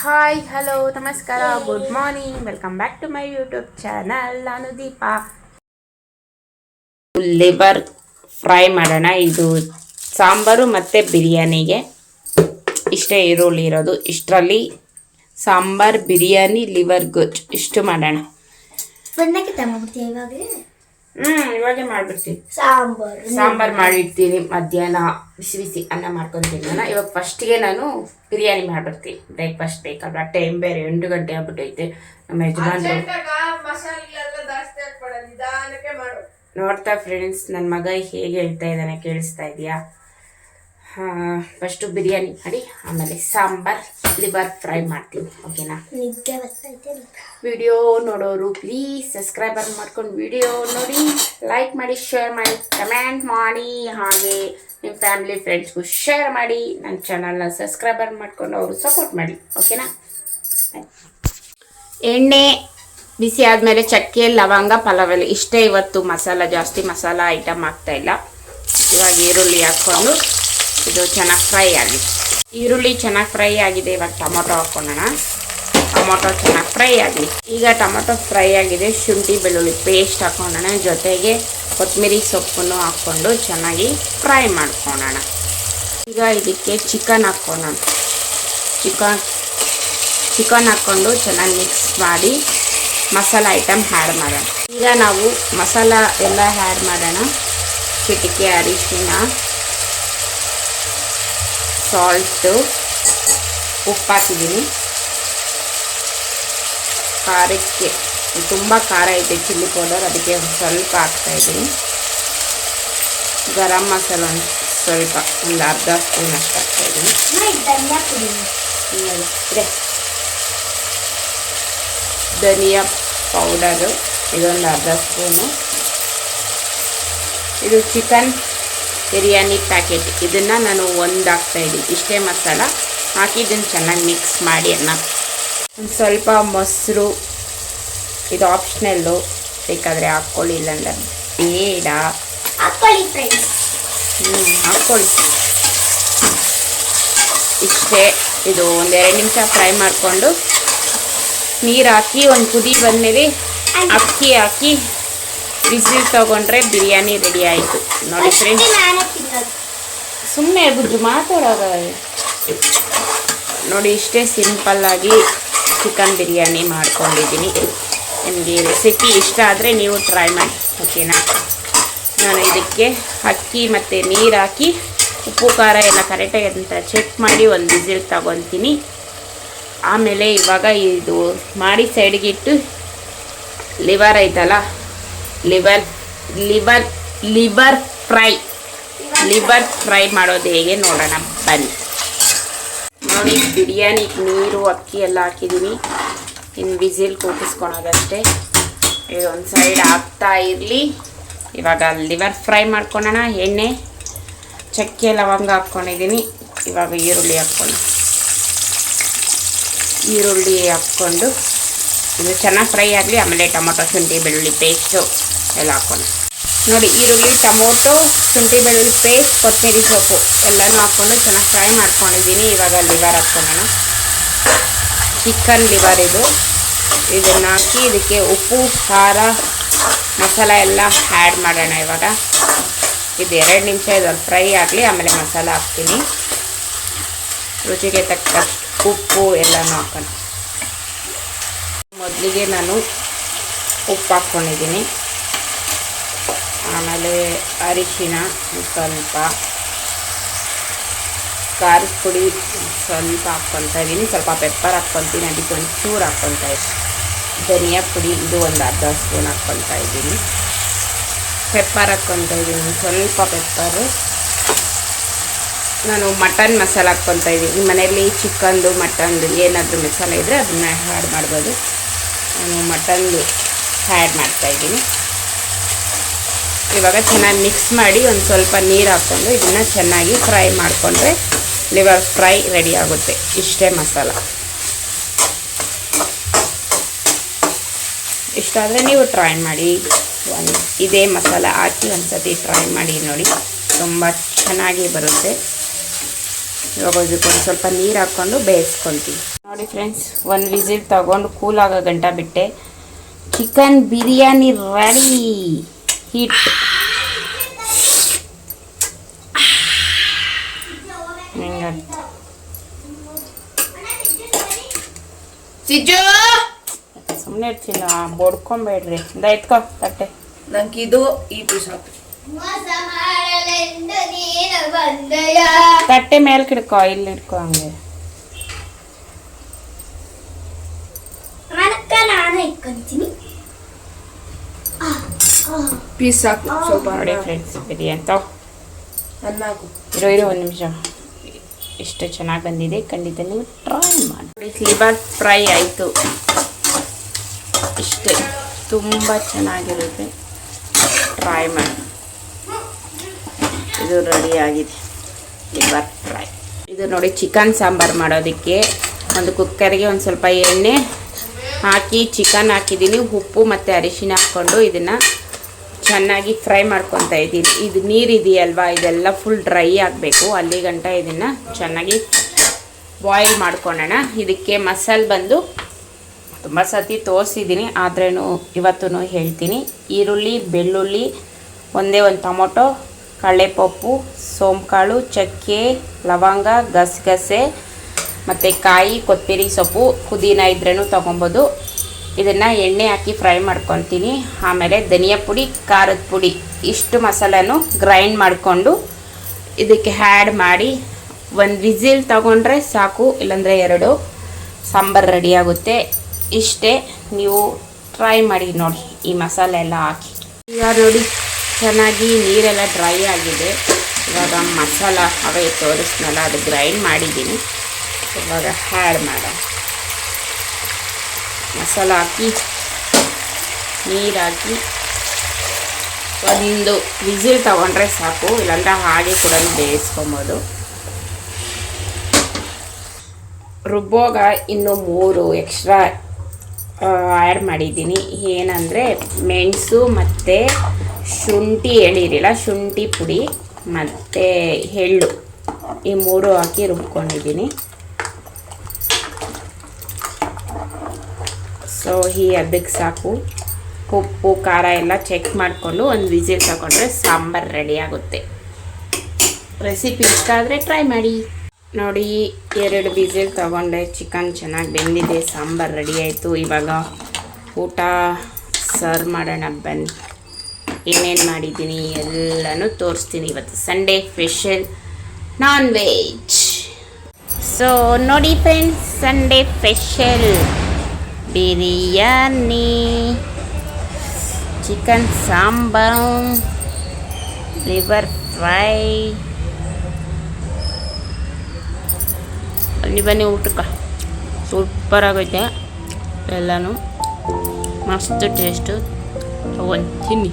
Hi hello ನಮಸ್ಕಾರ good morning welcome back to my YouTube channel. ನಾನು Deepa. Liver fry ಮಾಡೋಣ. ಇದು ಸಾಂಬಾರು ಮತ್ತು ಬಿರಿಯಾನಿಗೆ ಇಷ್ಟೇ ಈರುಳ್ಳಿ ಇರೋದು. ಇಷ್ಟರಲ್ಲಿ ಸಾಂಬಾರು, ಬಿರಿಯಾನಿ, ಲಿವರ್ ಗೊಜ್ಜು ಇಷ್ಟು ಮಾಡೋಣ. ಇವಾಗೆ ಮಾಡಿಬಿಡ್ತೀನಿ. ಸಾಂಬಾರು ಮಾಡಿಡ್ತೀನಿ. ಮಧ್ಯಾಹ್ನ ಬಿಸಿ ಬಿಸಿ ಅನ್ನ ಮಾಡ್ಕೊತೀನಿ. ಇವಾಗ ಫಸ್ಟ್ಗೆ ನಾನು ಬಿರಿಯಾನಿ ಮಾಡಿಬಿಡ್ತೀನಿ. ಬ್ರೇಕ್ಫಾಸ್ಟ್ ಬೇಕಲ್ವ, ಟೈಮ್ ಬೇರೆ 8 ಗಂಟೆ ಆಗ್ಬಿಟ್ಟೈತೆ. ನಮ್ಮ ಯಜಮಾನ್ರು ನೋಡ್ತಾ ಫ್ರೆಂಡ್ಸ್, ನನ್ನ ಮಗ ಹೇಗೆ ಹೇಳ್ತಾ ಇದ್ದಾನೆ ಕೇಳಿಸ್ತಾ ಇದೆಯಾ? ಫಸ್ಟು ಬಿರಿಯಾನಿ ಮಾಡಿ ಆಮೇಲೆ ಸಾಂಬಾರ್, ಲಿವರ್ ಫ್ರೈ ಮಾಡ್ತೀನಿ. ಓಕೆನಾ? ವಿಡಿಯೋ ನೋಡೋರು ಪ್ಲೀಸ್ ಸಬ್ಸ್ಕ್ರೈಬರ್ ಮಾಡ್ಕೊಂಡು ವಿಡಿಯೋ ನೋಡಿ, ಲೈಕ್ ಮಾಡಿ, ಶೇರ್ ಮಾಡಿ, ಕಮೆಂಟ್ ಮಾಡಿ, ಹಾಗೆ ನಿಮ್ಮ ಫ್ಯಾಮಿಲಿ ಫ್ರೆಂಡ್ಸ್ಗೂ ಶೇರ್ ಮಾಡಿ. ನನ್ನ ಚಾನಲ್ನ ಸಬ್ಸ್ಕ್ರೈಬರ್ ಮಾಡ್ಕೊಂಡು ಅವರು ಸಪೋರ್ಟ್ ಮಾಡಿ. ಓಕೆನಾ? ಎಣ್ಣೆ ಬಿಸಿ ಆದಮೇಲೆ ಚಕ್ಕೆ, ಲವಂಗ, ಪಲಾವೆಲ್ಲ ಇಷ್ಟೇ. ಇವತ್ತು ಜಾಸ್ತಿ ಮಸಾಲ ಐಟಮ್ ಆಗ್ತಾಯಿಲ್ಲ. ಇವಾಗ ಈರುಳ್ಳಿ ಹಾಕ್ಕೊಂಡು ಇದು ಚೆನ್ನಾಗಿ ಫ್ರೈ ಆಗಿದೆ. ಈರುಳ್ಳಿ ಚೆನ್ನಾಗಿ ಫ್ರೈ ಆಗಿದೆ. ಇವಾಗ ಟೊಮೊಟೊ ಹಾಕ್ಕೊಳ್ಳೋಣ. ಟೊಮೊಟೊ ಚೆನ್ನಾಗಿ ಫ್ರೈ ಆಗಲಿ. ಈಗ ಟೊಮೊಟೊ ಫ್ರೈ ಆಗಿದೆ. ಶುಂಠಿ ಬೆಳ್ಳುಳ್ಳಿ ಪೇಸ್ಟ್ ಹಾಕ್ಕೊಳ್ಳೋಣ. ಜೊತೆಗೆ ಕೊತ್ತಂಬರಿ ಸೊಪ್ಪನ್ನು ಹಾಕ್ಕೊಂಡು ಚೆನ್ನಾಗಿ ಫ್ರೈ ಮಾಡ್ಕೊಳ್ಳೋಣ. ಈಗ ಇದಕ್ಕೆ ಚಿಕನ್ ಹಾಕ್ಕೊಳ್ಳೋಣ. ಚಿಕನ್ ಹಾಕ್ಕೊಂಡು ಚೆನ್ನಾಗಿ ಮಿಕ್ಸ್ ಮಾಡಿ ಮಸಾಲ ಐಟಮ್ ಆ್ಯಡ್ ಮಾಡೋಣ. ಈಗ ನಾವು ಮಸಾಲ ಎಲ್ಲ ಆ್ಯಡ್ ಮಾಡೋಣ. ಚಿಟಿಕೆ ಅರಿಶಿನ, ಸಾಲ್ಟು, ಉಪ್ಪು ಹಾಕಿದ್ದೀನಿ. ಖಾರಕ್ಕೆ ತುಂಬ ಖಾರ ಇದೆ, ಚಿಲ್ಲಿ ಪೌಡರ್, ಅದಕ್ಕೆ ಸ್ವಲ್ಪ ಹಾಕ್ತಾಯಿದ್ದೀನಿ. ಗರಂ ಮಸಾಲ ಸ್ವಲ್ಪ ಒಂದು ಅರ್ಧ ಸ್ಪೂನ್ ಅಷ್ಟು ಹಾಕ್ತಾಯಿದ್ದೀನಿ. ಧನಿಯಾ ಪೌಡರು ಇದೊಂದು ಅರ್ಧ ಸ್ಪೂನು. ಇದು ಚಿಕನ್ ಬಿರಿಯಾನಿ ಪ್ಯಾಕೆಟ್, ಇದನ್ನು ನಾನು ಒಂದು ಹಾಕ್ತಾಯಿದ್ದೀನಿ. ಇಷ್ಟೇ ಮಸಾಲ ಹಾಕಿ ಇದನ್ನು ಚೆನ್ನಾಗಿ ಮಿಕ್ಸ್ ಮಾಡಿ ಒಂದು ಸ್ವಲ್ಪ ಮೊಸರು, ಇದು ಆಪ್ಷನಲ್ಲು, ಬೇಕಾದರೆ ಹಾಕ್ಕೊಳ್ಳಿ, ಇಲ್ಲಾಂದ್ರೆ ಬೇಡ. ಹಾಕ್ಕೊಳ್ಳಿ. ಇಷ್ಟೇ. ಇದು ಒಂದು 2 ನಿಮಿಷ ಫ್ರೈ ಮಾಡಿಕೊಂಡು ನೀರು ಹಾಕಿ ಒಂದು ಕುದಿ ಬಂದಮೇಲೆ ಅಕ್ಕಿ ಹಾಕಿ ಬಿಸಿಲು ತೊಗೊಂಡ್ರೆ ಬಿರಿಯಾನಿ ರೆಡಿ ಆಯಿತು. ನೋಡಿ ಫ್ರೆಂಡ್ಸ್, ಸುಮ್ಮನೆ ಬುಜ್ಜು ಮಾತಾಡೋದ ನೋಡಿ. ಇಷ್ಟೇ ಸಿಂಪಲ್ಲಾಗಿ ಚಿಕನ್ ಬಿರಿಯಾನಿ ಮಾಡ್ಕೊಂಡಿದ್ದೀನಿ. ನಿಮಗೆ ರೆಸಿಪಿ ಇಷ್ಟ ಆದರೆ ನೀವು ಟ್ರೈ ಮಾಡಿ. ಓಕೆನಾ? ನಾನು ಇದಕ್ಕೆ ಅಕ್ಕಿ ಮತ್ತು ನೀರು ಹಾಕಿ ಉಪ್ಪು ಖಾರ ಎಲ್ಲ ಕರೆಕ್ಟಾಗಿ ಅಂತ ಚೆಕ್ ಮಾಡಿ ಒಂದು ವಿಸಿಲ್ ತಗೊತೀನಿ. ಆಮೇಲೆ ಇವಾಗ ಇದು ಮಾಡಿ ಸೈಡ್ಗೆ ಇಟ್ಟು ಲಿವರ್ ಐತಲ್ಲ, ಲಿವರ್ ಫ್ರೈ ಮಾಡೋದು ಹೇಗೆ ನೋಡೋಣ ಬನ್ನಿ. ನೋಡಿ, ಬಿರಿಯಾನಿ ನೀರು ಅಕ್ಕಿ ಎಲ್ಲ ಹಾಕಿದ್ದೀನಿ. ಇನ್ನು ವಿಸಿಲ್ ಕೂಗಿಸ್ಕೊಳೋದಷ್ಟೇ. ಇದೊಂದು ಸೈಡ್ ಆಗ್ತಾ ಇರಲಿ. ಇವಾಗ ಲಿವರ್ ಫ್ರೈ ಮಾಡ್ಕೊಳ್ಳೋಣ. ಎಣ್ಣೆ, ಚಕ್ಕೆ, ಲವಂಗ ಹಾಕ್ಕೊಂಡಿದ್ದೀನಿ. ಇವಾಗ ಈರುಳ್ಳಿ ಹಾಕ್ಕೊಂಡು ಇದು ಚೆನ್ನಾಗಿ ಫ್ರೈ ಆಗಲಿ. ಆಮೇಲೆ ಟೊಮೊಟೊ, ಶುಂಠಿ ಬೆಳ್ಳುಳ್ಳಿ ಪೇಸ್ಟು ಎಲ್ಲ ಹಾಕೋಣ. ನೋಡಿ, ಈರುಳ್ಳಿ, ಟೊಮೊಟೊ, ಶುಂಠಿ ಬೆಳ್ಳುಳ್ಳಿ ಪೇಸ್ಟ್, ಕೊತ್ತಂಬರಿ ಸೊಪ್ಪು ಎಲ್ಲನೂ ಹಾಕ್ಕೊಂಡು ಚೆನ್ನಾಗಿ ಫ್ರೈ ಮಾಡ್ಕೊಂಡಿದ್ದೀನಿ. ಇವಾಗ ಲಿವರ್ ಹಾಕ್ಕೊಳ್ಳೋಣ. ಚಿಕನ್ ಲಿವರ್ ಇದನ್ನು ಹಾಕಿ ಇದಕ್ಕೆ ಉಪ್ಪು, ಖಾರ, ಮಸಾಲ ಎಲ್ಲ ಆ್ಯಡ್ ಮಾಡೋಣ. ಇವಾಗ ಇದು 2 ನಿಮಿಷ ಇದೊಂದು ಫ್ರೈ ಆಗಲಿ. ಆಮೇಲೆ ಮಸಾಲ ಹಾಕ್ತೀನಿ. ರುಚಿಗೆ ತಕ್ಕಷ್ಟು ಉಪ್ಪು ಎಲ್ಲನೂ ಹಾಕೋಣ. ಮೊದಲಿಗೆ ನಾನು ಉಪ್ಪು ಹಾಕ್ಕೊಂಡಿದ್ದೀನಿ. ಆಮೇಲೆ ಅರಿಶಿನ ಸ್ವಲ್ಪ, ಖಾರದ ಪುಡಿ ಸ್ವಲ್ಪ ಹಾಕ್ಕೊತಾ ಇದ್ದೀನಿ. ಸ್ವಲ್ಪ ಪೆಪ್ಪರ್ ಹಾಕ್ಕೊತೀನಿ. ಅದಕ್ಕೆ ಒಂದು ಚೂರು ಹಾಕ್ಕೊತಾ ಇದ್ದೀನಿ. ಧನಿಯಾ ಪುಡಿ ಇದು ಒಂದು ಅರ್ಧ ಸ್ಪೂನ್ ಹಾಕ್ಕೊತಾ ಇದ್ದೀನಿ. ಪೆಪ್ಪರ್ ಹಾಕ್ಕೊತಾ ಇದ್ದೀನಿ, ಸ್ವಲ್ಪ ಪೆಪ್ಪರು. ನಾನು ಮಟನ್ ಮಸಾಲ ಹಾಕ್ಕೊತಾ ಇದ್ದೀನಿ. ನಿಮ್ಮ ಮನೆಯಲ್ಲಿ ಚಿಕನ್ದು, ಮಟನ್ದು ಏನಾದರೂ ಮಸಾಲೆ ಇದ್ದರೆ ಅದನ್ನು ಆ್ಯಡ್ ಮಾಡ್ಬೋದು. ನಾನು ಮಟನ್ದು ಆ್ಯಡ್ ಮಾಡ್ತಾಯಿದ್ದೀನಿ. ಇವಾಗ ಚೆನ್ನಾಗಿ ಮಿಕ್ಸ್ ಮಾಡಿ ಒಂದು ಸ್ವಲ್ಪ ನೀರು ಹಾಕ್ಕೊಂಡು ಇದನ್ನು ಚೆನ್ನಾಗಿ ಫ್ರೈ ಮಾಡಿಕೊಂಡ್ರೆ ಲಿವರ್ ಫ್ರೈ ರೆಡಿ ಆಗುತ್ತೆ. ಇಷ್ಟೇ ಮಸಾಲ. ಇಷ್ಟ ಆದರೆ ನೀವು ಟ್ರೈ ಮಾಡಿ. ಇದೇ ಮಸಾಲ ಹಾಕಿ ಒಂದು ಸತಿ ಟ್ರೈ ಮಾಡಿ ನೋಡಿ, ತುಂಬ ಚೆನ್ನಾಗಿ ಬರುತ್ತೆ. ಇವಾಗ ಇದಕ್ಕೆ ಒಂದು ಸ್ವಲ್ಪ ನೀರು ಹಾಕ್ಕೊಂಡು ಬೇಯಿಸ್ಕೊಳ್ತೀವಿ. ನೋಡಿ ಫ್ರೆಂಡ್ಸ್, ಒಂದು ವಿಸಿಲ್ ತಗೊಂಡು ಕೂಲ್ ಆಗೋ ಗಂಟ ಬಿಟ್ಟೆ. Chicken biryani ready. ಹೀಟ್ ಸುಮ್ಮನೆ ಇರ್ತಿಲ್ಲ, ಬಡ್ಕೊಂಬೇಡ್ರಿ. ಎತ್ಕೋ ತಟ್ಟೆ. ನಂಗೆ ಇದು ಈ ಪೀಸ್ ಹಾಕಿ. ತಟ್ಟೆ ಮೇಲೆ ಕಿಡ್ಕೋ, ಇಲ್ಲಿ ಇಡ್ಕೋ. ಹಂಗೆ ನಾನು ಇಟ್ಕೊಂತೀನಿ. ಪೀಸ್ ಹಾಕು ಸ್ವಲ್ಪ. ನೋಡಿ ಫ್ರೆಂಡ್ಸ್, ಬಿರಿಯಾನಿ ಅನ್ನ ಹಾಕು. ಇರೋ ಒಂದು ನಿಮಿಷ. ಎಷ್ಟು ಚೆನ್ನಾಗಿ ಬಂದಿದೆ, ಖಂಡಿತ ನೀವು ಟ್ರೈ ಮಾಡಿ. ಲಿವರ್ ಫ್ರೈ ಆಯಿತು. ಇಷ್ಟೇ, ತುಂಬ ಚೆನ್ನಾಗಿರುತ್ತೆ, ಟ್ರೈ ಮಾಡಿ. ಇದು ರೆಡಿ ಆಗಿದೆ, ಲಿವರ್ ಫ್ರೈ. ಇದು ನೋಡಿ, ಚಿಕನ್ ಸಾಂಬಾರು ಮಾಡೋದಕ್ಕೆ ಒಂದು ಕುಕ್ಕರ್ಗೆ ಒಂದು ಸ್ವಲ್ಪ ಎಣ್ಣೆ ಹಾಕಿ ಚಿಕನ್ ಹಾಕಿದ್ದೀನಿ. ಉಪ್ಪು ಮತ್ತು ಅರಿಶಿನ ಹಾಕ್ಕೊಂಡು ಇದನ್ನು ಚೆನ್ನಾಗಿ ಫ್ರೈ ಮಾಡ್ಕೊತಾ ಇದ್ದೀನಿ. ಇದು ನೀರಿದೆಯಲ್ವಾ, ಇದೆಲ್ಲ ಫುಲ್ ಡ್ರೈ ಆಗಬೇಕು. ಅಲ್ಲಿ ಗಂಟ ಇದನ್ನು ಚೆನ್ನಾಗಿ ಬಾಯ್ಲ್ ಮಾಡ್ಕೊಳ್ಳೋಣ. ಇದಕ್ಕೆ ಮಸಾಲೆ ಬಂದು ತುಂಬ ಸತಿ ತೋರಿಸಿದ್ದೀನಿ, ಆದ್ರೂ ಇವತ್ತೂ ಹೇಳ್ತೀನಿ. ಈರುಳ್ಳಿ, ಬೆಳ್ಳುಳ್ಳಿ, ಒಂದೇ ಒಂದು ಟೊಮೊಟೊ, ಕಡಲೆಪಪ್ಪು, ಸೋಂಕಾಳು, ಚಕ್ಕೆ, ಲವಂಗ, ಗಸಗಸೆ ಮತ್ತು ಕಾಯಿ, ಕೊತ್ತಂಬರಿ ಸೊಪ್ಪು, ಪುದೀನ ಇದ್ರೂ ತೊಗೊಬೋದು. ಇದನ್ನು ಎಣ್ಣೆ ಹಾಕಿ ಫ್ರೈ ಮಾಡ್ಕೊತೀನಿ. ಆಮೇಲೆ ಧನಿಯಾ ಪುಡಿ, ಖಾರದ ಪುಡಿ, ಇಷ್ಟು ಮಸಾಲೆನೂ ಗ್ರೈಂಡ್ ಮಾಡಿಕೊಂಡು ಇದಕ್ಕೆ ಆ್ಯಡ್ ಮಾಡಿ ಒಂದು ವಿಸಿಲ್ ತಗೊಂಡ್ರೆ ಸಾಕು, ಇಲ್ಲಾಂದರೆ 2. ಸಾಂಬಾರು ರೆಡಿಯಾಗುತ್ತೆ. ಇಷ್ಟೇ, ನೀವು ಟ್ರೈ ಮಾಡಿ ನೋಡಿ ಈ ಮಸಾಲೆ ಎಲ್ಲ ಹಾಕಿ. ಈಗ ನೋಡಿ, ಚೆನ್ನಾಗಿ ನೀರೆಲ್ಲ ಡ್ರೈ ಆಗಿದೆ. ಇವಾಗ ಮಸಾಲ ಅವೇ ತೋರಿಸ್ನಲ್ಲ, ಅದು ಗ್ರೈಂಡ್ ಮಾಡಿದ್ದೀನಿ. ಇವಾಗ ಆ್ಯಡ್ ಮಾಡೋಣ. ಮಸಾಲ ಹಾಕಿ, ನೀರು ಹಾಕಿ ಒಂದು ವಿಸಿಲ್ ತಗೊಂಡ್ರೆ ಸಾಕು, ಇಲ್ಲಾಂದ್ರೆ ಹಾಗೆ ಕೂಡ ಬೇಯಿಸ್ಕೊಬೋದು. ರುಬ್ಬೋಗ ಇನ್ನೂ 3 ಎಕ್ಸ್ಟ್ರಾ ಆ್ಯಡ್ ಮಾಡಿದ್ದೀನಿ. ಏನಂದರೆ ಮೆಣಸು ಮತ್ತು ಶುಂಠಿ ಹೇಳಿರಲಿಲ್ಲ, ಶುಂಠಿ ಪುಡಿ ಮತ್ತು ಎಳ್ಳು, ಈ 3 ಹಾಕಿ ರುಬ್ಕೊಂಡಿದ್ದೀನಿ. ಸೊ ಅದಕ್ಕೆ ಸಾಕು. ಉಪ್ಪು ಖಾರ ಎಲ್ಲ ಚೆಕ್ ಮಾಡಿಕೊಂಡು ಒಂದು ವಿಸಿಲ್ ತಗೊಂಡ್ರೆ ಸಾಂಬಾರು ರೆಡಿ ಆಗುತ್ತೆ. ರೆಸಿಪಿ ಇಷ್ಟ ಆದರೆ ಟ್ರೈ ಮಾಡಿ. ನೋಡಿ, 2 ವಿಸಿಲ್ ತಗೊಂಡೆ, ಚಿಕನ್ ಚೆನ್ನಾಗಿ ಬೆಂದಿದೆ, ಸಾಂಬಾರು ರೆಡಿ ಆಯಿತು. ಇವಾಗ ಊಟ ಸರ್ವ್ ಮಾಡೋಣ ಬನ್ನಿ. ಏನೇನು ಮಾಡಿದ್ದೀನಿ ಎಲ್ಲನೂ ತೋರಿಸ್ತೀನಿ. ಇವತ್ತು Sunday special non veg. So ನೋಡಿ friends, Sunday special biryani, chicken sambar, liver fry. ಬನ್ನಿ ಊಟಕ್ಕೆ. ಸೂಪರ್ ಆಗೈತೆ ಎಲ್ಲನೂ, ಮಸ್ತ್ ಟೇಸ್ಟು. ಒಂದು ತಿನ್ನಿ.